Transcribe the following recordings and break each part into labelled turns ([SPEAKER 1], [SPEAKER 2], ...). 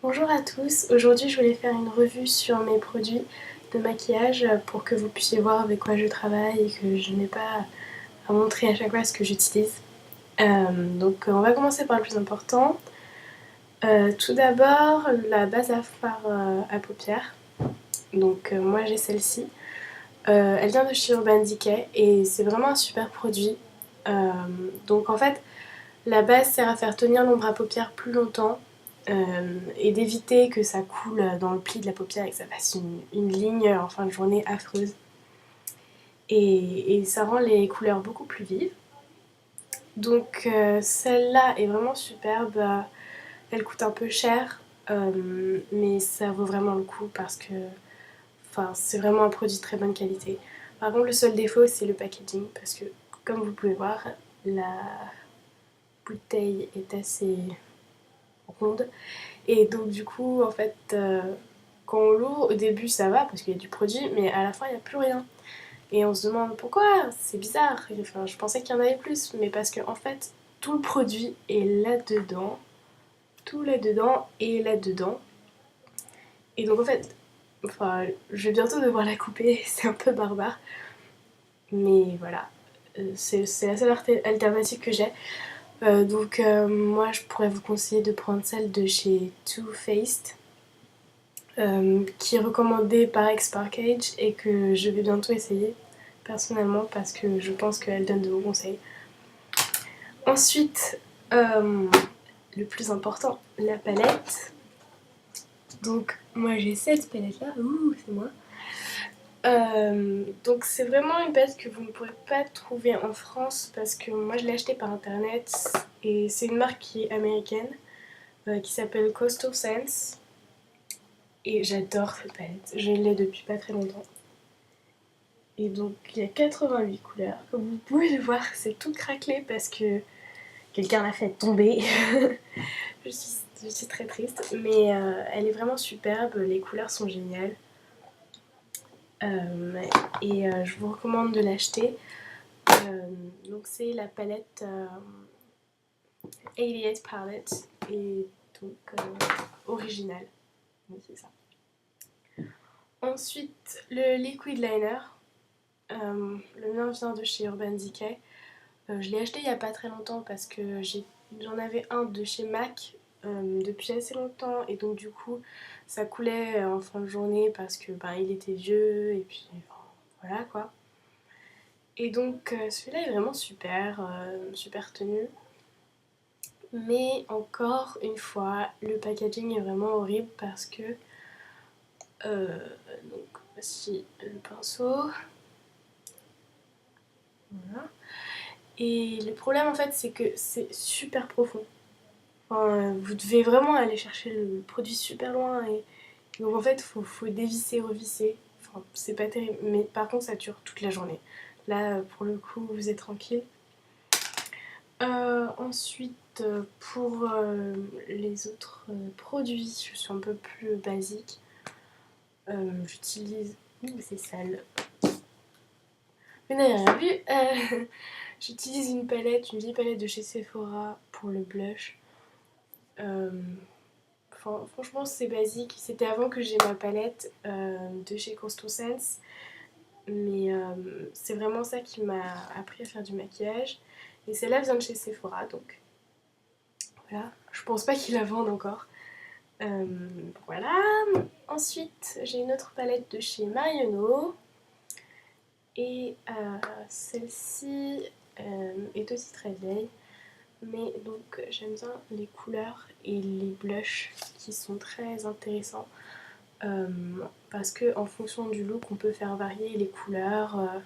[SPEAKER 1] Bonjour à tous, aujourd'hui je voulais faire une revue sur mes produits de maquillage pour que vous puissiez voir avec quoi je travaille et que je n'ai pas à montrer à chaque fois ce que j'utilise. Donc on va commencer par le plus important. Tout d'abord la base à fard à paupières. Donc moi j'ai celle-ci. Elle vient de chez Urban Decay et c'est vraiment un super produit. Donc en fait la base sert à faire tenir l'ombre à paupières plus longtemps et d'éviter que ça coule dans le pli de la paupière et que ça fasse une ligne en fin de journée affreuse. Et ça rend les couleurs beaucoup plus vives. Donc celle-là est vraiment superbe. Elle coûte un peu cher, mais ça vaut vraiment le coup parce que c'est vraiment un produit de très bonne qualité. Par contre, le seul défaut, c'est le packaging parce que, comme vous pouvez voir, la bouteille est assez ronde. Et donc du coup, en fait, quand on l'ouvre, au début ça va parce qu'il y a du produit, mais à la fin il n'y a plus rien. Et on se demande pourquoi, c'est bizarre. Enfin, je pensais qu'il y en avait plus, mais parce que en fait, tout le produit est là-dedans, tout là-dedans et là-dedans. Et donc en fait, je vais bientôt devoir la couper, c'est un peu barbare. Mais voilà, c'est la seule alternative que j'ai. Moi je pourrais vous conseiller de prendre celle de chez Too Faced. Qui est recommandée par X-Parkage et que je vais bientôt essayer personnellement parce que je pense qu'elle donne de bons conseils. Ensuite, le plus important, la palette. Donc moi j'ai cette palette là, ouh c'est moi. Donc c'est vraiment une palette que vous ne pourrez pas trouver en France parce que moi je l'ai achetée par internet et c'est une marque qui est américaine qui s'appelle Coastal Scents. Et j'adore cette palette, je l'ai depuis pas très longtemps. Et donc il y a 88 couleurs. Comme vous pouvez le voir, c'est tout craquelé parce que quelqu'un l'a fait tomber. je suis très triste, mais elle est vraiment superbe, les couleurs sont géniales. Je vous recommande de l'acheter. Donc c'est la palette 88 Palette et donc originale. Oui, c'est ça. Ensuite, le liquid liner. Le mien vient de chez Urban Decay. Je l'ai acheté il n'y a pas très longtemps parce que j'en avais un de chez MAC depuis assez longtemps et donc du coup ça coulait en fin de journée parce que il était vieux et puis voilà quoi. Et donc celui-là est vraiment super, super tenu. Mais encore une fois, le packaging est vraiment horrible parce que donc voici le pinceau. Voilà. Et le problème en fait c'est que c'est super profond. Enfin, vous devez vraiment aller chercher le produit super loin et donc en fait faut dévisser, revisser. Enfin, c'est pas terrible, mais par contre ça dure toute la journée. Là pour le coup vous êtes tranquille. Ensuite pour les autres produits, je suis un peu plus basique. J'utilise... Ouh c'est sale. Vous n'avez rien vu. J'utilise une vieille palette de chez Sephora pour le blush. Franchement c'est basique, c'était avant que j'ai ma palette de chez Coastal Scents, mais c'est vraiment ça qui m'a appris à faire du maquillage. Et celle-là vient de chez Sephora, donc voilà, je pense pas qu'ils la vendent encore. Voilà, ensuite j'ai une autre palette de chez Marionneau, et celle-ci est aussi très vieille. Mais donc j'aime bien les couleurs et les blushs qui sont très intéressants parce que en fonction du look on peut faire varier les couleurs,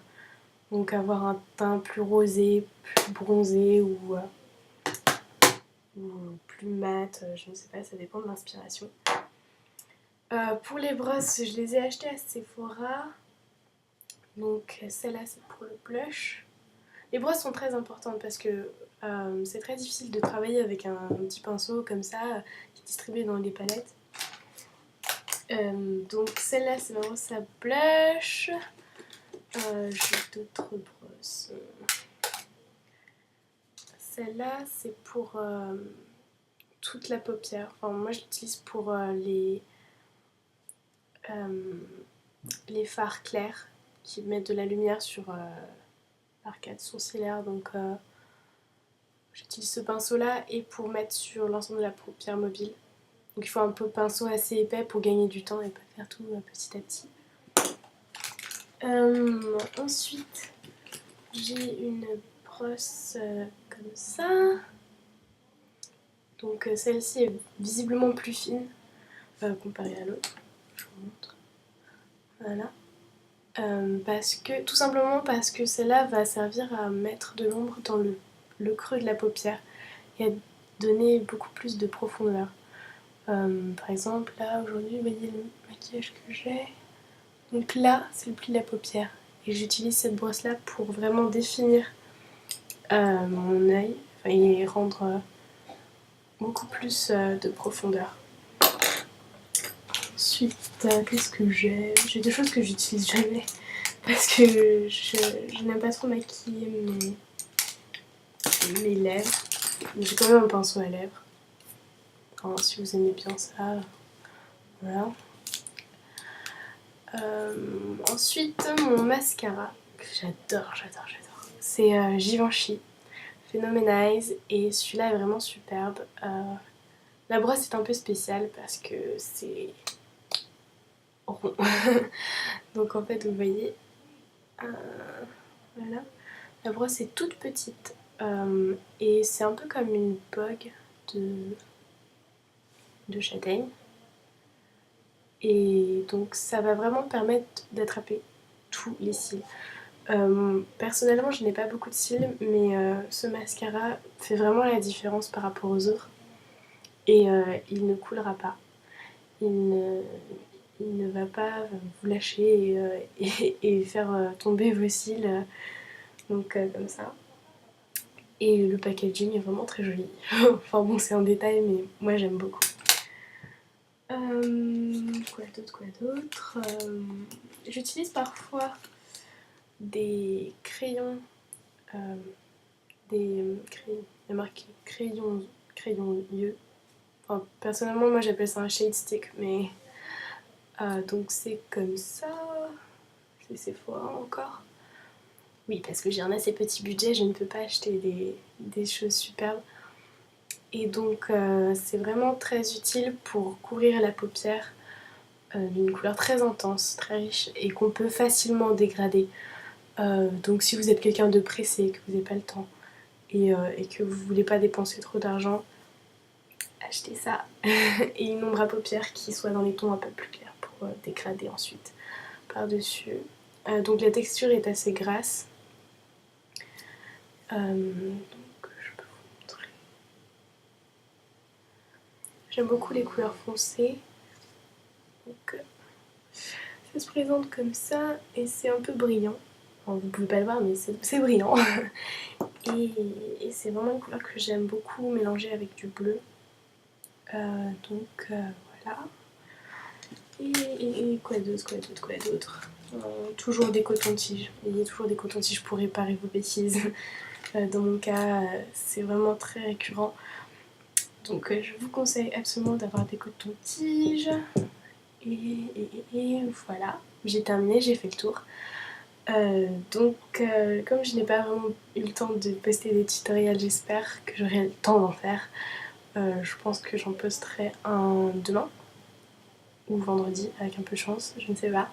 [SPEAKER 1] donc avoir un teint plus rosé, plus bronzé ou plus mat, je ne sais pas, ça dépend de l'inspiration. Pour les brosses, je les ai achetées à Sephora, donc celle-là c'est pour le blush. Les brosses sont très importantes parce que c'est très difficile de travailler avec un petit pinceau comme ça qui est distribué dans les palettes. Donc celle-là c'est ma brosse à blush. J'ai d'autres brosses. Celle-là c'est pour toute la paupière. Enfin, moi je l'utilise pour les fards clairs qui mettent de la lumière sur l'arcade sourcilière. Donc j'utilise ce pinceau là et pour mettre sur l'ensemble de la paupière mobile. Donc il faut un peu pinceau assez épais pour gagner du temps et pas faire tout petit à petit. Ensuite j'ai une brosse comme ça. Donc celle-ci est visiblement plus fine comparée à l'autre. Je vous montre. Voilà. Tout simplement parce que celle-là va servir à mettre de l'ombre dans le creux de la paupière et à donner beaucoup plus de profondeur. Par exemple, là aujourd'hui, vous voyez le maquillage que j'ai. Donc là, c'est le pli de la paupière. Et j'utilise cette brosse-là pour vraiment définir mon œil et rendre beaucoup plus de profondeur. Ensuite, qu'est-ce que j'ai? J'ai des choses que j'utilise jamais parce que je n'aime pas trop maquiller mes lèvres. J'ai quand même un pinceau à lèvres. Enfin, si vous aimez bien ça, voilà. Ensuite, mon mascara que j'adore. C'est Givenchy Phenomenize et celui-là est vraiment superbe. La brosse est un peu spéciale parce que c'est rond. Donc en fait, vous voyez, voilà. La brosse est toute petite et c'est un peu comme une bogue de châtaigne. Et donc ça va vraiment permettre d'attraper tous les cils. Personnellement, je n'ai pas beaucoup de cils, mais ce mascara fait vraiment la différence par rapport aux autres. Et il ne coulera pas. Il ne va pas vous lâcher et faire tomber vos cils. Donc comme ça. Et le packaging est vraiment très joli. Enfin bon, c'est un détail, mais moi j'aime beaucoup. Quoi d'autre J'utilise parfois des crayons. Il y a marqué crayon yeux. Enfin, personnellement, moi j'appelle ça un shade stick, mais donc c'est comme ça. C'est Sephora encore. Oui, parce que j'ai un assez petit budget, je ne peux pas acheter des choses superbes. Et donc c'est vraiment très utile pour couvrir la paupière d'une couleur très intense, très riche et qu'on peut facilement dégrader. Donc si vous êtes quelqu'un de pressé, que vous n'avez pas le temps et que vous voulez pas dépenser trop d'argent, achetez ça. Et une ombre à paupières qui soit dans les tons un peu plus clairs pour dégrader ensuite par-dessus. Donc la texture est assez grasse. Donc je peux vous montrer. J'aime beaucoup les couleurs foncées. Donc ça se présente comme ça et c'est un peu brillant. Enfin, vous pouvez pas le voir mais c'est brillant. Et c'est vraiment une couleur que j'aime beaucoup mélanger avec du bleu. Donc voilà. Et quoi d'autre toujours des cotons-tiges. Il y a toujours des cotons-tiges pour réparer vos bêtises. Dans mon cas, c'est vraiment très récurrent. Donc je vous conseille absolument d'avoir des cotons-tiges. Et voilà, j'ai terminé, j'ai fait le tour. Donc comme je n'ai pas vraiment eu le temps de poster des tutoriels, j'espère que j'aurai le temps d'en faire. Je pense que j'en posterai un demain ou vendredi avec un peu de chance, je ne sais pas.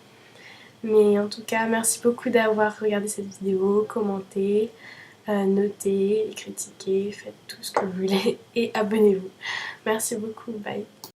[SPEAKER 1] Mais en tout cas, merci beaucoup d'avoir regardé cette vidéo, commenté, notez, critiquez, faites tout ce que vous voulez et abonnez-vous. Merci beaucoup, bye.